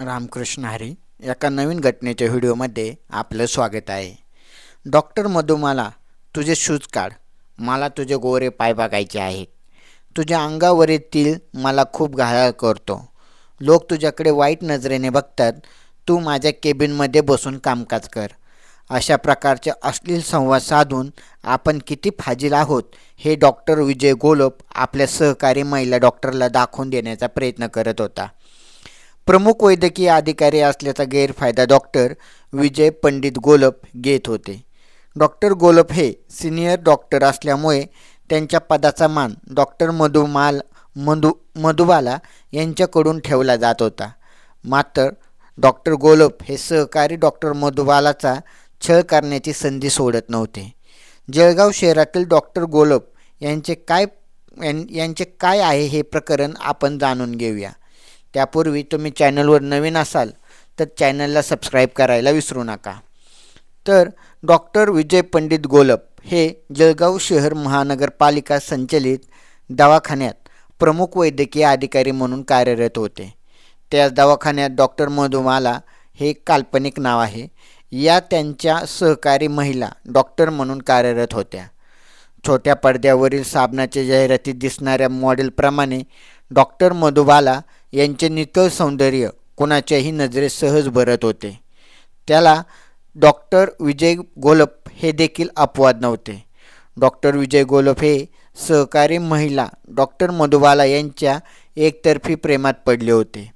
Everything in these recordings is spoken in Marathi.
रामकृष्ण हरी. एका नवीन घटनेच्या व्हिडिओमध्ये आपलं स्वागत आहे. डॉक्टर मधुमाला, तुझे शूज काढ. मला तुझे गोरे पाय बघायचे आहेत. तुझ्या अंगावरील तीळ मला खूप घायाळ करतो. लोक तुझ्याकडे वाईट नजरेने बघतात. तू माझ्या केबिनमध्ये बसून कामकाज कर. अशा प्रकारचे अश्लील संवाद साधून आपण किती फाजील आहोत हे डॉक्टर विजय गोलप आपल्या सहकारी महिला डॉक्टरला दाखवून देण्याचा प्रयत्न करत होता. प्रमुख वैद्यकीय अधिकारी असल्याचा गैरफायदा डॉक्टर विजय पंडित गोलप घेत होते. डॉक्टर गोलप हे सिनियर डॉक्टर असल्यामुळे त्यांच्या पदाचा मान डॉक्टर मधुबाला यांच्याकडून ठेवला जात होता. मात्र डॉक्टर गोलप हे सहकारी डॉक्टर मधुबालाचा छळ करण्याची संधी सोडत नव्हते. जळगाव शहरातील डॉक्टर गोलप यांचे काय आहे हे प्रकरण आपण जाणून घेऊया. त्यापूर्वी तुम्ही चॅनलवर नवीन असाल तर चॅनलला सबस्क्राईब करायला विसरू नका. तर डॉक्टर विजय पंडित गोलप हे जळगाव शहर महानगरपालिका संचलित दवाखान्यात प्रमुख वैद्यकीय अधिकारी म्हणून कार्यरत होते. त्याच दवाखान्यात डॉक्टर मधुबाला हे काल्पनिक नाव आहे. या त्यांच्या सहकारी महिला डॉक्टर म्हणून कार्यरत होत्या. छोट्या पडद्यावरील साबणाच्या जाहिरातीत दिसणाऱ्या मॉडेलप्रमाणे डॉक्टर मधुबाला यांचे नितळ सौंदर्य कोणाच्याही नजरेत सहज भरत होते. त्याला डॉक्टर विजय गोलप हे देखील अपवाद नव्हते. डॉक्टर विजय गोलप हे सहकारी महिला डॉक्टर मधुबाला यांच्या एकतर्फी प्रेमात पडले होते.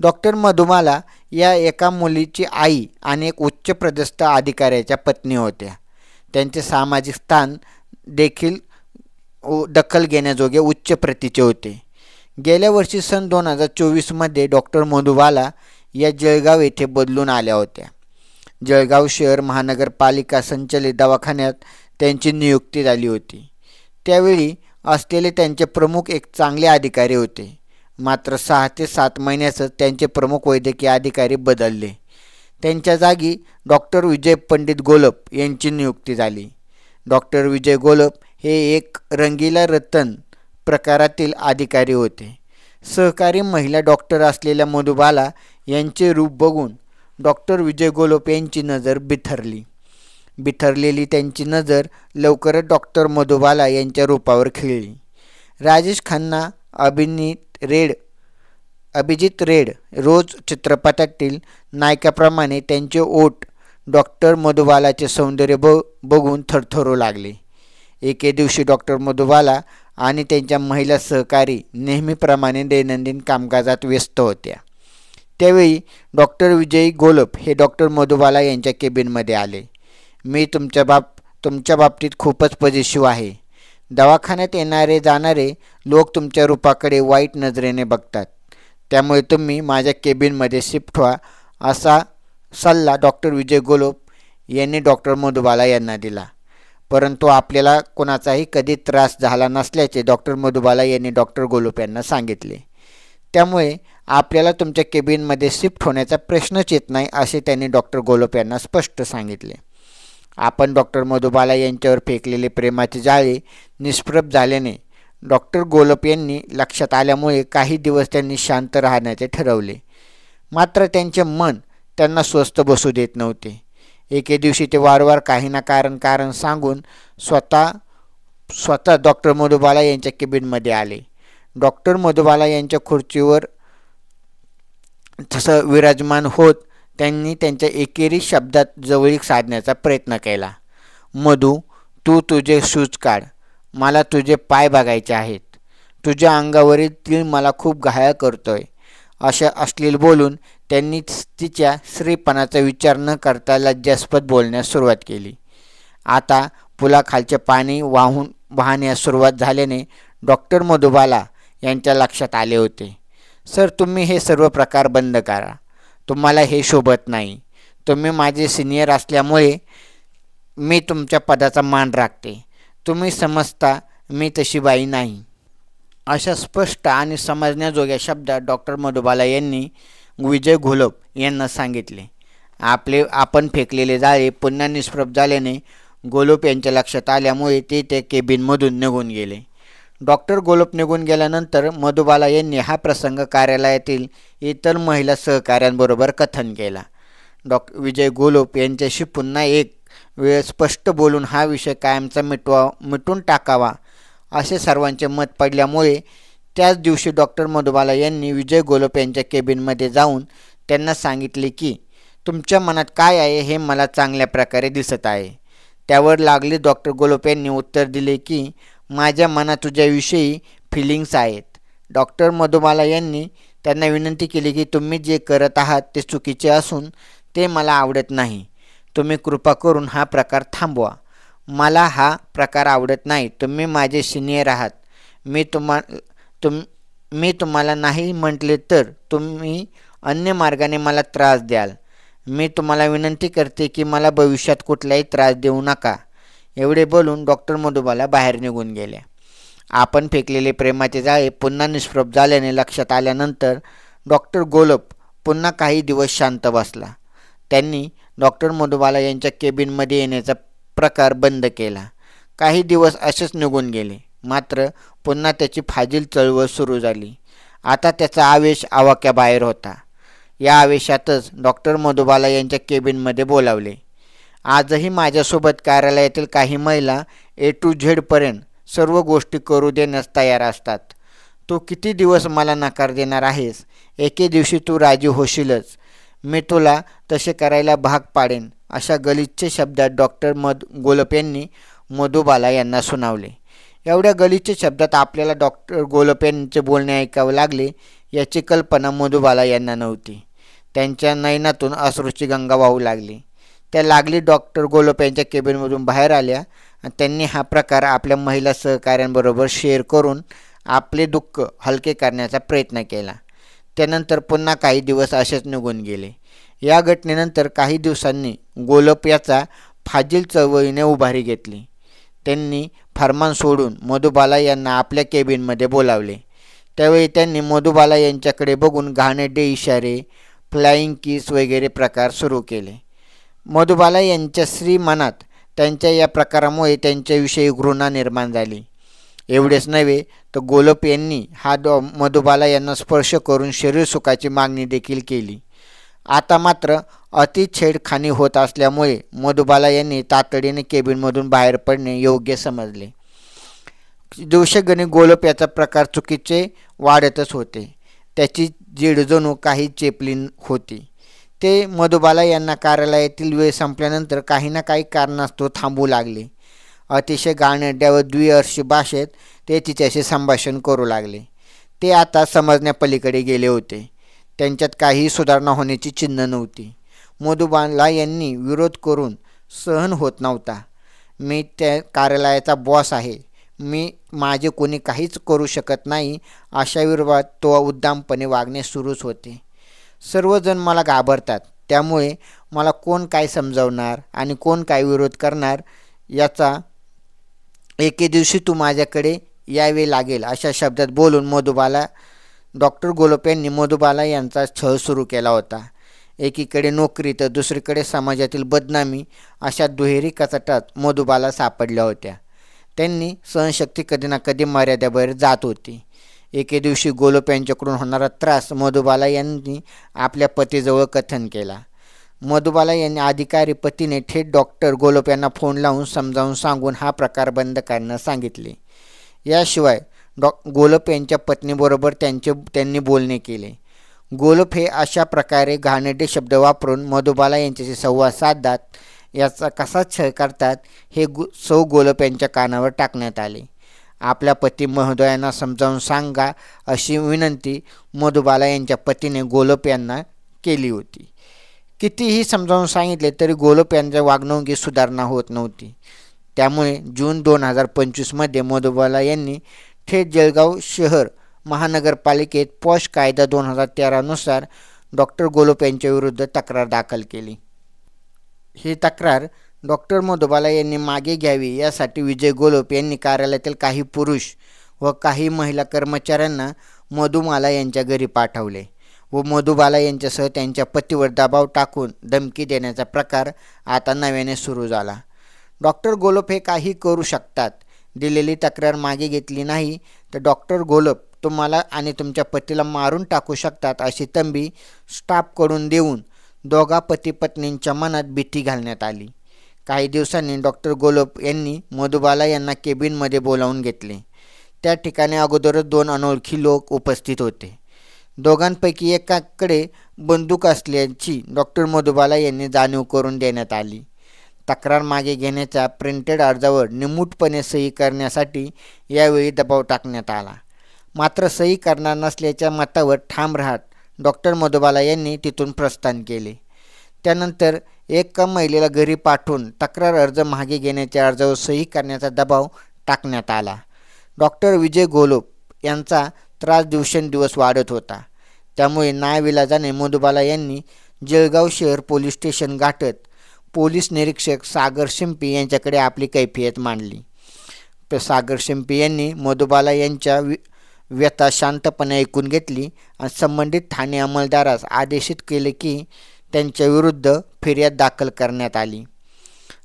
डॉक्टर मधुबाला या एका मुलीची आई आणि एक उच्चपदस्थ अधिकाऱ्याच्या पत्नी होत्या. त्यांचे सामाजिक स्थान देखील दखल घेण्याजोगे उच्च प्रतीचे होते. गेल्या वर्षी सन 2024मध्ये डॉक्टर मधुबाला या जळगाव येथे बदलून आल्या होत्या. जळगाव शहर महानगरपालिका संचलित दवाखान्यात त्यांची नियुक्ती झाली होती. त्यावेळी असलेले त्यांचे प्रमुख एक चांगले अधिकारी होते. मात्र 6 ते 7 महिन्यातच त्यांचे प्रमुख वैद्यकीय अधिकारी बदलले. त्यांच्या जागी डॉक्टर विजय पंडित गोलप यांची नियुक्ती झाली. डॉक्टर विजय गोलप हे एक रंगीला रतन प्रकारातील अधिकारी होते. सहकारी महिला डॉक्टर असलेल्या मधुबाला यांचे रूप बघून डॉक्टर विजय गोलप यांची नजर बिथरलेली त्यांची नजर लवकरच डॉक्टर मधुबाला यांच्या रूपावर खिळली. राजेश खन्ना अभिजित रेड रोज चित्रपटातील नायकाप्रमाणे त्यांचे ओठ डॉक्टर मधुबालाचे सौंदर्य बघून थरथरू लागले. एके दिवशी डॉक्टर मधुबाला आणि त्यांच्या महिला सहकारी नेहमीप्रमाणे दैनंदिन कामकाजात व्यस्त होत्या. त्यावेळी डॉक्टर विजय गोलप हे डॉक्टर मधुबाला यांच्या केबिनमध्ये आले. मी तुमच्या बाबतीत खूपच पॉझिटिव्ह आहे. दवाखान्यात येणारे जाणारे लोक तुमच्या रूपाकडे वाईट नजरेने बघतात. त्यामुळे तुम्ही माझ्या केबिनमध्ये शिफ्ट व्हा असा सल्ला डॉक्टर विजय गोलप यांनी डॉक्टर मधुबाला यांना दिला. परंतु आपल्याला कोणाचाही कधी त्रास झाला नसल्याचे डॉक्टर मधुबाला यांनी डॉक्टर गोलप यांना सांगितले. त्यामुळे आपल्याला तुमच्या केबिनमध्ये शिफ्ट होण्याचा प्रश्नच येत नाही असे त्यांनी डॉक्टर गोलप यांना स्पष्ट सांगितले. आपण डॉक्टर मधुबाला यांच्यावर फेकलेले प्रेमाचे जाळे निष्प्रभ झाल्याने डॉक्टर गोलप यांनी लक्षात आल्यामुळे काही दिवस त्यांनी शांत राहण्याचे ठरवले. मात्र त्यांचे मन त्यांना स्वस्थ बसू देत नव्हते. एके दिवशी ते वारंवार काही ना कारण सांगून स्वतः डॉक्टर मधुबाला यांच्या केबिनमध्ये आले. डॉक्टर मधुबाला यांच्या खुर्चीवर तसं विराजमान होत त्यांनी त्यांच्या एकेरी शब्दात जवळीक साधण्याचा प्रयत्न केला. मधू, तू तुझे शूज काढ. मला तुझे पाय बघायचे आहेत. तुझ्या अंगावरील तीळ मला खूप घायाळ करतोय. अशा अश्लील बोलून त्यांनी तिच्या स्त्रीपणाचा विचार न करता लज्जास्पद बोलण्यास सुरुवात केली. आता पुलाखालचे पाणी वाहण्यास सुरुवात झाल्याने डॉक्टर मधुबाला यांच्या लक्षात आले होते. सर, तुम्ही हे सर्व प्रकार बंद करा. तुम्हाला हे शोभत नाही. तुम्ही माझे सिनियर असल्यामुळे मी तुमच्या पदाचा मान राखते. तुम्ही समजता मी तशी बाई नाही. अशा स्पष्ट आणि समजण्याजोग्या शब्दात डॉक्टर मधुबाला यांनी विजय गोलप यांना सांगितले. आपण फेकलेले जाळे पुन्हा निष्प्रभ झाल्याने गोलप यांच्या लक्षात आल्यामुळे ते त्या केबिनमधून निघून गेले. डॉक्टर गोलोप निघून गेल्यानंतर मधुबाला यांनी हा प्रसंग कार्यालयातील इतर महिला सहकाऱ्यांबरोबर कथन केला. विजय गोलोप यांच्याशी पुन्हा एक वेळ स्पष्ट बोलून हा विषय कायमचा मिटून टाकावा असे सर्वांचे मत पडल्यामुळे त्याच दिवशी डॉक्टर मधुबाला यांनी विजय गोलोप यांच्या केबिनमध्ये जाऊन त्यांना सांगितले की तुमच्या मनात काय आहे हे मला चांगल्या प्रकारे दिसत आहे. त्यावर लागले डॉक्टर गोलोप यांनी उत्तर दिले की माझ्या मनात तुझ्याविषयी फिलिंग्स आहेत. डॉक्टर मधुबाला यांनी त्यांना विनंती केली की तुम्ही जे करत आहात ते चुकीचे असून ते मला आवडत नाही. तुम्ही कृपा करून हा प्रकार थांबवा. मला हा प्रकार आवडत नाही. तुम्ही माझे सिनियर आहात. मी तुम्हाला नाही म्हटले तर तुम्ही अन्य मार्गाने मला त्रास द्याल. मी तुम्हाला विनंती करते की मला भविष्यात कुठलाही त्रास देऊ नका. एवढे बोलून डॉक्टर मधुबाला बाहेर निघून गेल्या. आपण फेकलेले प्रेमाचे जाळे पुन्हा निष्प्रभ झाल्याने लक्षात आल्यानंतर डॉक्टर गोलोप पुन्हा काही दिवस शांत बसला. त्यांनी डॉक्टर मधुबाला यांच्या केबिनमध्ये येण्याचा प्रकार बंद केला. काही दिवस असेच निघून गेले. मात्र पुन्हा त्याची फाजील चळवळ सुरू झाली. आता त्याचा आवेश आवाक्याबाहेर होता. या आवेशातच डॉक्टर मधुबाला यांच्या केबिनमध्ये बोलावले. आजही माझ्यासोबत कार्यालयातील काही महिला A to Z पर्यंत सर्व गोष्टी करू देण्यास तयार असतात. तू किती दिवस मला नकार देणार आहेस? एके दिवशी तू राजी होशीलच. मी तुला तसे करायला भाग पाडेन. अशा गलिच्छ शब्दात डॉक्टर गोलोप यांनी मधुबाला यांना सुनावले. एवढ्या गलिच्छ शब्दात आपल्याला डॉक्टर गोलोप यांचे बोलणे ऐकावे लागले याची कल्पना मधुबाला यांना नव्हती. त्यांच्या नयनातून अश्रूची गंगा वाहू लागली. त्या लागली डॉक्टर गोलोप यांच्या केबिनमधून बाहेर आल्या आणि त्यांनी हा प्रकार आपल्या महिला सहकाऱ्यांबरोबर शेअर करून आपले दुःख हलके करण्याचा प्रयत्न केला. त्यानंतर पुन्हा काही दिवस असेच निघून गेले. या घटनेनंतर काही दिवसांनी गोलोप याचा फाजील चळवळीने उभारी घेतली. त्यांनी फरमान सोडून मधुबाला यांना आपल्या केबिनमध्ये बोलावले. त्यावेळी त्यांनी मधुबाला यांच्याकडे बघून घाणेरडे इशारे, फ्लाइंग किस वगैरे प्रकार सुरू केले. मधुबाला यांच्या स्त्री मनात त्यांच्या या प्रकारामुळे त्यांच्याविषयी घृणा निर्माण झाली. एवढेच नव्हे तर गोलोप यांनी मधुबाला यांना स्पर्श करून शरीरसुखाची मागणी देखील केली. आता मात्र अति छेडखानी होत असल्यामुळे मधुबाला यांनी तातडीने केबिनमधून बाहेर पडणे योग्य समजले. दिवसेगणिक गोलोप याचा प्रकार चुकीचे वाढतच होते. त्याची जीड जणू काही चेपली होती. ते मधुबाला यांना कार्यालयातील वेळ संपल्यानंतर काही ना काही कारणास्तव थांबू लागले. अतिशय घाणेरड्या व द्विअर्शी भाषेत ते तिच्याशी संभाषण करू लागले. ते आता समजण्यापलीकडे गेले होते. त्यांच्यात काहीही सुधारणा होण्याची चिन्ह नव्हती. मधुबाला यांनी विरोध करून सहन होत नव्हता. मी त्या कार्यालयाचा बॉस आहे. माझे कोणी काहीच करू शकत नाही अशा विरोधात तो उद्दामपणे वागणे सुरूच होते. सर्वजण मला घाबरतात. त्यामुळे मला कोण काय समजावणार आणि कोण काय विरोध करणार याचा एके दिवशी तू माझ्याकडे यावे लागेल अशा शब्दात बोलून डॉक्टर गोलोप यांनी मधुबाला यांचा छळ सुरू केला होता. एकीकडे नोकरी तर दुसरीकडे समाजातील बदनामी अशा दुहेरी कचाट्यात मधुबाला सापडल्या होत्या. त्यांनी सहनशक्ती कधी ना कधी मर्यादेबाहेर जात होती. एके दिवशी गोलोप यांच्याकडून होणारा त्रास मधुबाला यांनी आपल्या पतीजवळ कथन केला. मधुबाला यांनी अधिकारी पतीने थेट डॉक्टर गोलोप यांना फोन लावून समजावून सांगून हा प्रकार बंद करण्यास सांगितले. याशिवाय गोलोप यांच्या पत्नीबरोबर त्यांनी बोलणे केले. गोलोप हे अशा प्रकारे घाणेरडे शब्द वापरून मधुबाला यांच्याशी संवाद साधतात. याचा कसा छळ करतात हे सौ गोलोप यांच्या कानावर टाकण्यात आले. आपल्या पती महोदयांना समजावून सांगा अशी विनंती मधुबाला यांच्या पतीने गोलोप यांना केली होती. कितीही समजावून सांगितले तरी गोलोप यांच्या वागणुकीत सुधारणा होत नव्हती. त्यामुळे जून 2025मध्ये मधुबाला यांनी थेट जळगाव शहर महानगरपालिकेत पॉश कायदा 2013 नुसार डॉक्टर गोलोप यांच्याविरुद्ध तक्रार दाखल केली. ही तक्रार डॉक्टर मधुबाला यांनी मागे घ्यावी यासाठी विजय गोलोप यांनी कार्यालयातील काही पुरुष व काही महिला कर्मचाऱ्यांना मधुबाला यांच्या घरी पाठवले व मधुबाला यांच्यासह त्यांच्या पतीवर दबाव टाकून धमकी देण्याचा प्रकार आता नव्याने सुरू झाला. डॉक्टर गोलोप हे काही करू शकतात. दिलेली तक्रार मागे घेतली नाही तर डॉक्टर गोलप तुम्हाला आणि तुमच्या पतीला मारून टाकू शकतात अशी तंबी स्टाफकडून देऊन दोघा पती पत्नींच्या मनात भीती घालण्यात आली. काही दिवसांनी डॉक्टर गोलप यांनी मधुबाला यांना केबिनमध्ये बोलावून घेतले. त्या ठिकाणी अगोदरच 2 अनोळखी लोक उपस्थित होते. दोघांपैकी एकाकडे बंदूक असल्याची डॉक्टर मधुबाला यांनी जाणीव करून देण्यात आली. तक्रार मागे घेण्याच्या प्रिंटेड अर्जावर निमूटपणे सही करण्यासाठी यावेळी दबाव टाकण्यात आला. मात्र सही करणार नसल्याच्या मतावर ठाम राहत डॉक्टर मधुबाला यांनी तिथून प्रस्थान केले. त्यानंतर एका महिलेला घरी पाठवून तक्रार अर्ज मागे घेण्याच्या अर्जावर सही करण्याचा दबाव टाकण्यात आला. डॉक्टर विजय गोलप यांचा त्रास दिवसेंदिवस वाढत होता. त्यामुळे नाईलाजाने मधुबाला यांनी जळगाव शहर पोलीस स्टेशन गाठत पोलीस निरीक्षक सागर शिंपी यांच्याकडे आपली कैफियत मांडली. तर सागर शिंपी यांनी मधुबाला यांच्या व्यथा शांतपणे ऐकून घेतली आणि संबंधित ठाणे अंमलदारास आदेशित केले की त्यांच्या विरुद्ध फिर्याद दाखल करण्यात आली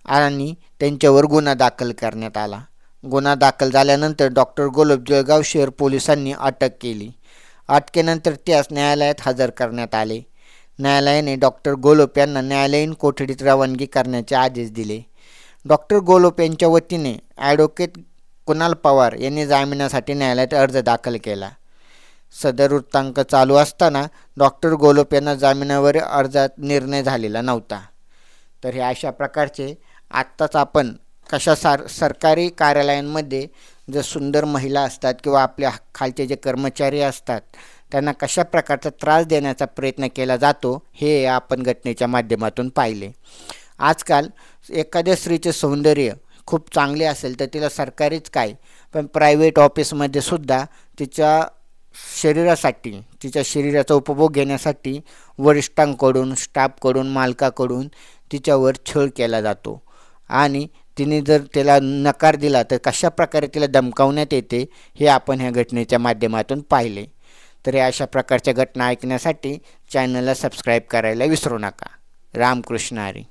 आणि त्यांच्यावर गुन्हा दाखल करण्यात आला. गुन्हा दाखल झाल्यानंतर डॉक्टर गोलप जळगाव शहर पोलिसांनी अटक केली. अटकेनंतर त्यास न्यायालयात हजर करण्यात आले. न्यायालयाने डॉक्टर गोलप यांना न्यायालयीन कोठडीत रवानगी करण्याचे आदेश दिले. डॉक्टर गोलप यांच्या वतीने ॲडव्होकेट कुणाल पवार यांनी जामिनासाठी न्यायालयात अर्ज दाखल केला. सदर वृत्तांक चालू असताना डॉक्टर गोलप यांना जामिनावर अर्जात निर्णय झालेला नव्हता. तर हे अशा प्रकारचे आत्ताच आपण कशा सरकारी कार्यालयांमध्ये जर सुंदर महिला असतात किंवा आपल्या खालचे जे कर्मचारी असतात त्यांना कशा प्रकारचा त्रास देण्याचा प्रयत्न केला जातो हे आपण घटनेच्या माध्यमातून पाहिले. आजकाल एखाद्या स्त्रीचे सौंदर्य खूप चांगले असेल तर तिला सरकारीच काय पण प्रायव्हेट ऑफिसमध्ये सुद्धा तिच्या शरीरासाठी तिच्या शरीराचा उपभोग घेण्यासाठी वरिष्ठांकडून स्टाफकडून मालकाकडून तिच्यावर छळ केला जातो आणि तिने जर त्याला नकार दिला तर कशा प्रकारे तिला धमकावण्यात येते हे आपण ह्या घटनेच्या माध्यमातून पाहिले. तर या अशा प्रकारच्या घटना ऐकण्यासाठी चॅनलला सबस्क्राईब करायला विसरू नका. रामकृष्ण हरी.